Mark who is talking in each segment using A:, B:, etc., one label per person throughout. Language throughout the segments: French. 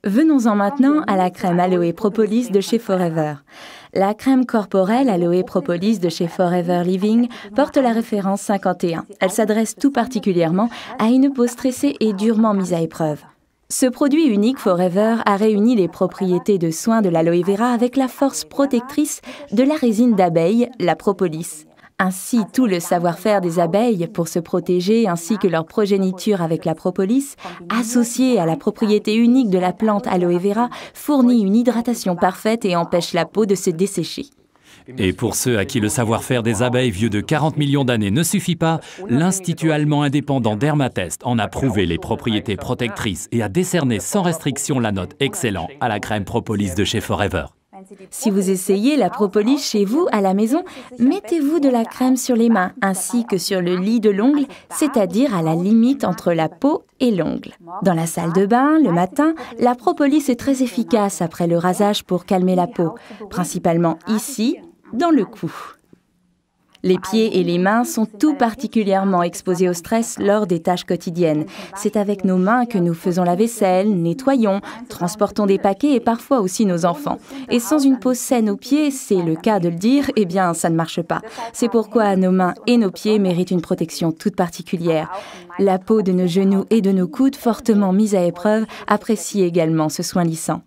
A: Venons-en maintenant à la crème Aloe Propolis de chez Forever. La crème corporelle Aloe Propolis de chez Forever Living porte la référence 51. Elle s'adresse tout particulièrement à une peau stressée et durement mise à épreuve. Ce produit unique Forever a réuni les propriétés de soins de l'aloe vera avec la force protectrice de la résine d'abeille, la propolis. Ainsi, tout le savoir-faire des abeilles pour se protéger ainsi que leur progéniture avec la propolis, associé à la propriété unique de la plante aloe vera, fournit une hydratation parfaite et empêche la peau de se dessécher.
B: Et pour ceux à qui le savoir-faire des abeilles vieux de 40 millions d'années ne suffit pas, l'Institut allemand indépendant Dermatest en a prouvé les propriétés protectrices et a décerné sans restriction la note excellent à la crème propolis de chez Forever.
A: Si vous essayez la propolis chez vous, à la maison, mettez-vous de la crème sur les mains ainsi que sur le lit de l'ongle, c'est-à-dire à la limite entre la peau et l'ongle. Dans la salle de bain, le matin, la propolis est très efficace après le rasage pour calmer la peau, principalement ici, dans le cou. Les pieds et les mains sont tout particulièrement exposés au stress lors des tâches quotidiennes. C'est avec nos mains que nous faisons la vaisselle, nettoyons, transportons des paquets et parfois aussi nos enfants. Et sans une peau saine aux pieds, c'est le cas de le dire, eh bien ça ne marche pas. C'est pourquoi nos mains et nos pieds méritent une protection toute particulière. La peau de nos genoux et de nos coudes, fortement mise à épreuve, apprécie également ce soin lissant.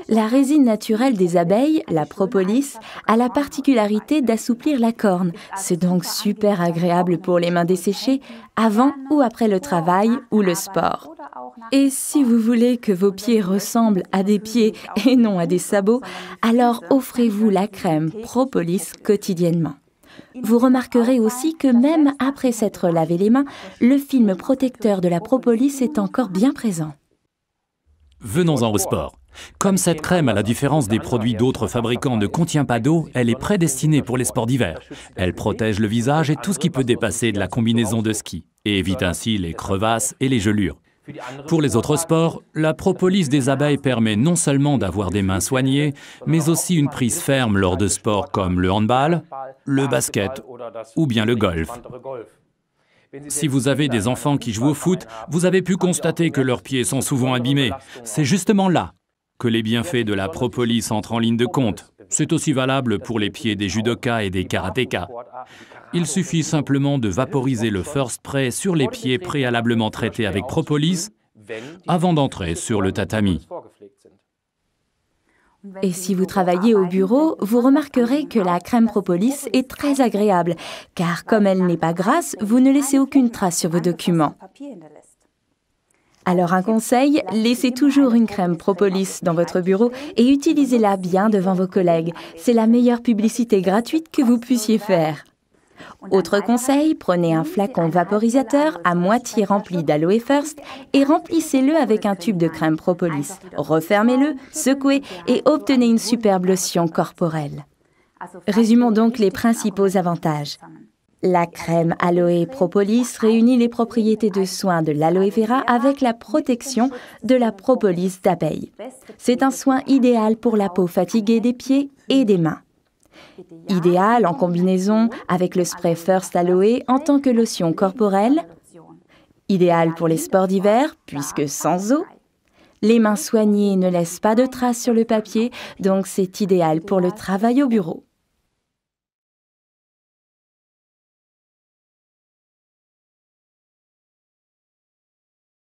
A: La résine naturelle des abeilles, la propolis, a la particularité d'assouplir la corne. C'est donc super agréable pour les mains desséchées, avant ou après le travail ou le sport. Et si vous voulez que vos pieds ressemblent à des pieds et non à des sabots, alors offrez-vous la crème propolis quotidiennement. Vous remarquerez aussi que même après s'être lavé les mains, le film protecteur de la propolis est encore bien présent.
B: Venons-en au sport. Comme cette crème, à la différence des produits d'autres fabricants, ne contient pas d'eau, elle est prédestinée pour les sports d'hiver. Elle protège le visage et tout ce qui peut dépasser de la combinaison de ski, et évite ainsi les crevasses et les gelures. Pour les autres sports, la propolis des abeilles permet non seulement d'avoir des mains soignées, mais aussi une prise ferme lors de sports comme le handball, le basket ou bien le golf. Si vous avez des enfants qui jouent au foot, vous avez pu constater que leurs pieds sont souvent abîmés. C'est justement là que les bienfaits de la propolis entrent en ligne de compte. C'est aussi valable pour les pieds des judokas et des karatékas. Il suffit simplement de vaporiser le First Spray sur les pieds préalablement traités avec propolis avant d'entrer sur le tatami.
A: Et si vous travaillez au bureau, vous remarquerez que la crème propolis est très agréable, car comme elle n'est pas grasse, vous ne laissez aucune trace sur vos documents. Alors un conseil, laissez toujours une crème propolis dans votre bureau et utilisez-la bien devant vos collègues. C'est la meilleure publicité gratuite que vous puissiez faire. Autre conseil, prenez un flacon vaporisateur à moitié rempli d'Aloe First et remplissez-le avec un tube de crème propolis. Refermez-le, secouez et obtenez une superbe lotion corporelle. Résumons donc les principaux avantages. La crème Aloe Propolis réunit les propriétés de soins de l'aloe vera avec la protection de la propolis d'abeille. C'est un soin idéal pour la peau fatiguée des pieds et des mains. Idéal en combinaison avec le spray First Aloe en tant que lotion corporelle. Idéal pour les sports d'hiver puisque sans eau. Les mains soignées ne laissent pas de traces sur le papier, donc c'est idéal pour le travail au bureau.